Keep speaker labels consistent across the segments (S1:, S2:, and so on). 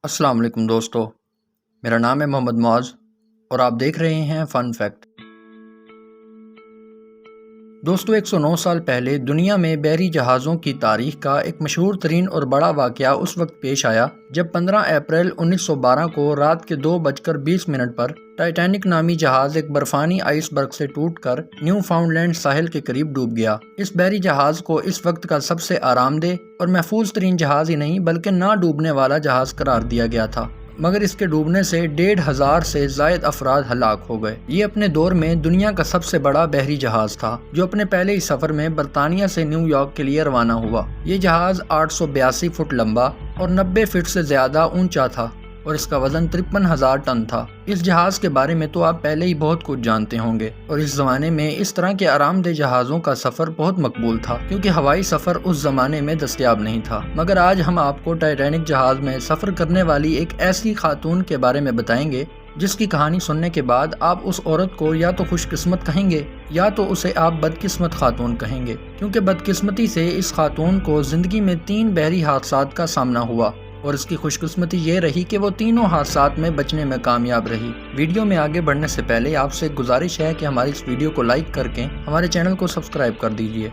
S1: السلام علیکم دوستو، میرا نام ہے محمد معاذ اور آپ دیکھ رہے ہیں فن فیکٹ۔ دوستو 109 سال پہلے دنیا میں بحری جہازوں کی تاریخ کا ایک مشہور ترین اور بڑا واقعہ اس وقت پیش آیا جب 15 اپریل 1912 کو رات کے 2:20 پر ٹائٹینک نامی جہاز ایک برفانی آئس برگ سے ٹوٹ کر نیو فاؤنڈ لینڈ ساحل کے قریب ڈوب گیا۔ اس بحری جہاز کو اس وقت کا سب سے آرام دہ اور محفوظ ترین جہاز ہی نہیں بلکہ نہ ڈوبنے والا جہاز قرار دیا گیا تھا، مگر اس کے ڈوبنے سے 1500 سے زائد افراد ہلاک ہو گئے۔ یہ اپنے دور میں دنیا کا سب سے بڑا بحری جہاز تھا جو اپنے پہلے ہی سفر میں برطانیہ سے نیو یارک کے لیے روانہ ہوا۔ یہ جہاز 882 فٹ لمبا اور 90 فٹ سے زیادہ اونچا تھا اور اس کا وزن 53,000 ٹن تھا۔ اس جہاز کے بارے میں تو آپ پہلے ہی بہت کچھ جانتے ہوں گے، اور اس زمانے میں اس طرح کے آرام دہ جہازوں کا سفر بہت مقبول تھا کیونکہ ہوائی سفر اس زمانے میں دستیاب نہیں تھا۔ مگر آج ہم آپ کو ٹائٹینک جہاز میں سفر کرنے والی ایک ایسی خاتون کے بارے میں بتائیں گے جس کی کہانی سننے کے بعد آپ اس عورت کو یا تو خوش قسمت کہیں گے یا تو اسے آپ بدقسمت خاتون کہیں گے، کیونکہ بدقسمتی سے اس خاتون کو زندگی میں 3 بحری حادثات کا سامنا ہوا اور اس کی خوش قسمتی یہ رہی کہ وہ تینوں حادثات میں بچنے میں کامیاب رہی۔ ویڈیو میں آگے بڑھنے سے پہلے آپ سے گزارش ہے کہ ہماری اس ویڈیو کو لائک کر کے ہمارے چینل کو سبسکرائب کر دیجیے۔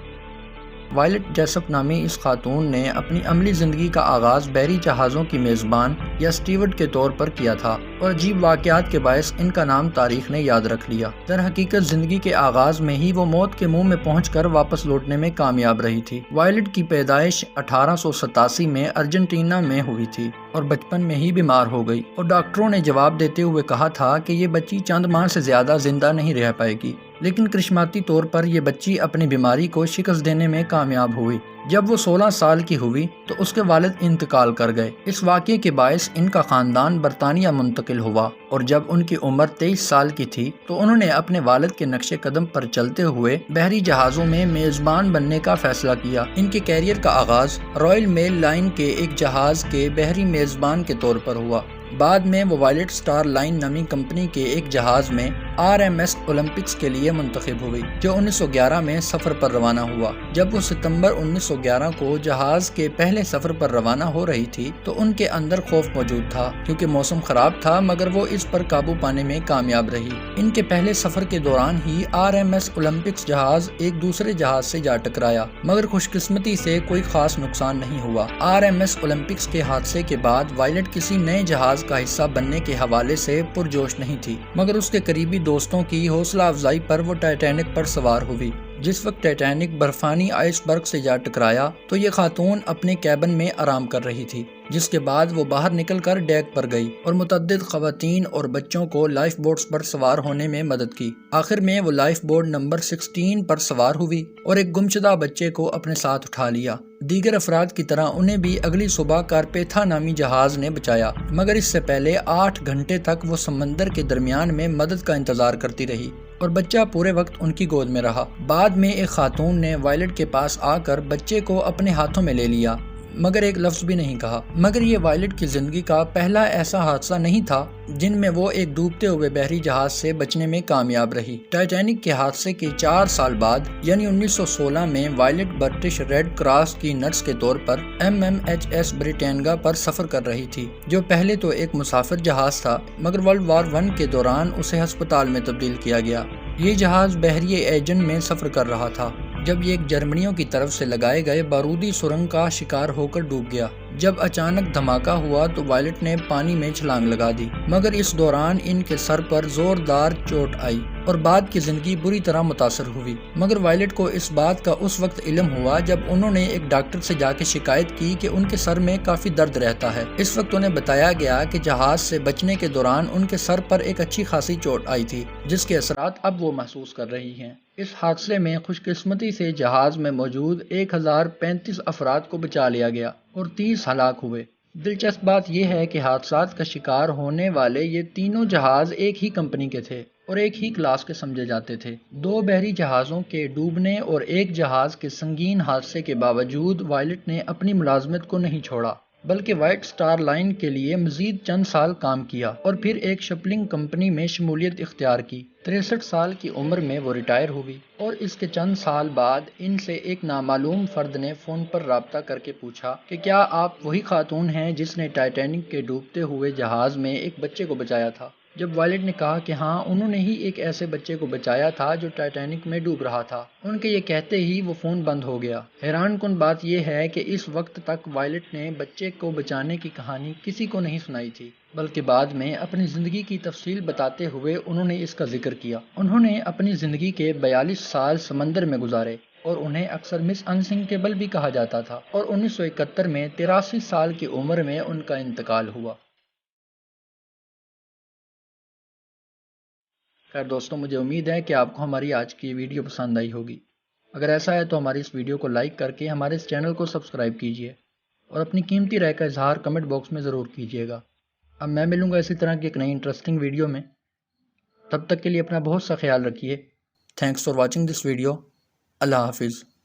S1: وائلٹ جیسپ نامی اس خاتون نے اپنی عملی زندگی کا آغاز بحری جہازوں کی میزبان یا اسٹیورڈ کے طور پر کیا تھا، اور عجیب واقعات کے باعث ان کا نام تاریخ نے یاد رکھ لیا۔ در حقیقت زندگی کے آغاز میں ہی وہ موت کے منہ میں پہنچ کر واپس لوٹنے میں کامیاب رہی تھی۔ وائلٹ کی پیدائش 1887 میں ارجنٹینا میں ہوئی تھی اور بچپن میں ہی بیمار ہو گئی، اور ڈاکٹروں نے جواب دیتے ہوئے کہا تھا کہ یہ بچی چند ماہ سے زیادہ زندہ نہیں رہ پائے گی، لیکن کرشماتی طور پر یہ بچی اپنی بیماری کو شکست دینے میں کامیاب ہوئی۔ جب وہ 16 سال کی ہوئی تو اس کے والد انتقال کر گئے۔ اس واقعے کے باعث ان کا خاندان برطانیہ منتقل ہوا، اور جب ان کی عمر 23 سال کی تھی تو انہوں نے اپنے والد کے نقش قدم پر چلتے ہوئے بحری جہازوں میں میزبان بننے کا فیصلہ کیا۔ ان کے کیریئر کا آغاز رائل میل لائن کے ایک جہاز کے بحری میزبان کے طور پر ہوا۔ بعد میں وہ وائلٹ سٹار لائن نامی کمپنی کے ایک جہاز میں RMS اولمپکس کے لیے منتخب ہوئی جو 1911 میں سفر پر روانہ ہوا۔ جب وہ ستمبر 1911 کو جہاز کے پہلے سفر پر روانہ ہو رہی تھی تو ان کے اندر خوف موجود تھا کیونکہ موسم خراب تھا، مگر وہ اس پر قابو پانے میں کامیاب رہی۔ ان کے پہلے سفر کے دوران ہی RMS اولمپکس جہاز ایک دوسرے جہاز سے جا ٹکرایا، مگر خوش قسمتی سے کوئی خاص نقصان نہیں ہوا۔ RMS اولمپکس کے حادثے کے بعد وائلٹ کسی نئے جہاز کا حصہ بننے کے حوالے سے پرجوش نہیں تھی، مگر اس کے قریبی دوستوں کی حوصلہ افزائی پر وہ ٹائٹینک پر سوار ہوئی۔ جس وقت ٹائٹینک برفانی آئس برگ سے جا ٹکرایا تو یہ خاتون اپنے کیبن میں آرام کر رہی تھی، جس کے بعد وہ باہر نکل کر ڈیک پر گئی اور متعدد خواتین اور بچوں کو لائف بوٹس پر سوار ہونے میں مدد کی۔ آخر میں وہ لائف بوٹ نمبر 16 پر سوار ہوئی اور ایک گمشدہ بچے کو اپنے ساتھ اٹھا لیا۔ دیگر افراد کی طرح انہیں بھی اگلی صبح کارپیتھا نامی جہاز نے بچایا، مگر اس سے پہلے 8 گھنٹے تک وہ سمندر کے درمیان میں مدد کا انتظار کرتی رہی اور بچہ پورے وقت ان کی گود میں رہا۔ بعد میں ایک خاتون نے وائلٹ کے پاس آ کر بچے کو اپنے ہاتھوں میں لے لیا، مگر ایک لفظ بھی نہیں کہا۔ مگر یہ وائلٹ کی زندگی کا پہلا ایسا حادثہ نہیں تھا جن میں وہ ایک ڈوبتے ہوئے بحری جہاز سے بچنے میں کامیاب رہی۔ ٹائٹینک کے حادثے کے 4 سال بعد یعنی 1916 میں وائلٹ برٹش ریڈ کراس کی نرس کے طور پر MMHS بریٹینگا پر سفر کر رہی تھی، جو پہلے تو ایک مسافر جہاز تھا مگر ورلڈ وار 1 کے دوران اسے ہسپتال میں تبدیل کیا گیا۔ یہ جہاز بحری ایجن میں سفر کر رہا تھا جب یہ ایک جرمنیوں کی طرف سے لگائے گئے بارودی سرنگ کا شکار ہو کر ڈوب گیا۔ جب اچانک دھماکہ ہوا تو وائلٹ نے پانی میں چھلانگ لگا دی، مگر اس دوران ان کے سر پر زوردار چوٹ آئی اور بعد کی زندگی بری طرح متاثر ہوئی۔ مگر وائلٹ کو اس بات کا اس وقت علم ہوا جب انہوں نے ایک ڈاکٹر سے جا کے شکایت کی کہ ان کے سر میں کافی درد رہتا ہے۔ اس وقت انہیں بتایا گیا کہ جہاز سے بچنے کے دوران ان کے سر پر ایک اچھی خاصی چوٹ آئی تھی جس کے اثرات اب وہ محسوس کر رہی ہیں۔ اس حادثے میں خوش قسمتی سے جہاز میں موجود 1035 افراد کو بچا لیا گیا اور 30 ہلاک ہوئے۔ دلچسپ بات یہ ہے کہ حادثات کا شکار ہونے والے یہ تینوں جہاز ایک ہی کمپنی کے تھے اور ایک ہی کلاس کے سمجھے جاتے تھے۔ 2 بحری جہازوں کے ڈوبنے اور ایک جہاز کے سنگین حادثے کے باوجود وائلٹ نے اپنی ملازمت کو نہیں چھوڑا۔ بلکہ وائٹ سٹار لائن کے لیے مزید چند سال کام کیا اور پھر ایک شپلنگ کمپنی میں شمولیت اختیار کی۔ 63 سال کی عمر میں وہ ریٹائر ہوئی اور اس کے چند سال بعد ان سے ایک نامعلوم فرد نے فون پر رابطہ کر کے پوچھا کہ کیا آپ وہی خاتون ہیں جس نے ٹائٹینک کے ڈوبتے ہوئے جہاز میں ایک بچے کو بچایا تھا؟ جب وائلٹ نے کہا کہ ہاں، انہوں نے ہی ایک ایسے بچے کو بچایا تھا جو ٹائٹینک میں ڈوب رہا تھا، ان کے یہ کہتے ہی وہ فون بند ہو گیا۔ حیران کن بات یہ ہے کہ اس وقت تک وائلٹ نے بچے کو بچانے کی کہانی کسی کو نہیں سنائی تھی، بلکہ بعد میں اپنی زندگی کی تفصیل بتاتے ہوئے انہوں نے اس کا ذکر کیا۔ انہوں نے اپنی زندگی کے 42 سال سمندر میں گزارے اور انہیں اکثر مس انسنکیبل بھی کہا جاتا تھا، اور 1971 میں 83 سال کی عمر میں ان کا انتقال ہوا۔ خیر دوستوں، مجھے امید ہے کہ آپ کو ہماری آج کی ویڈیو پسند آئی ہوگی۔ اگر ایسا ہے تو ہماری اس ویڈیو کو لائک کر کے ہمارے اس چینل کو سبسکرائب کیجیے اور اپنی قیمتی رائے کا اظہار کمنٹ باکس میں ضرور کیجیے گا۔ اب میں ملوں گا اسی طرح کی ایک نئی انٹرسٹنگ ویڈیو میں۔ تب تک کے لیے اپنا بہت سا خیال رکھیے۔ Thanks for watching this video. اللہ حافظ۔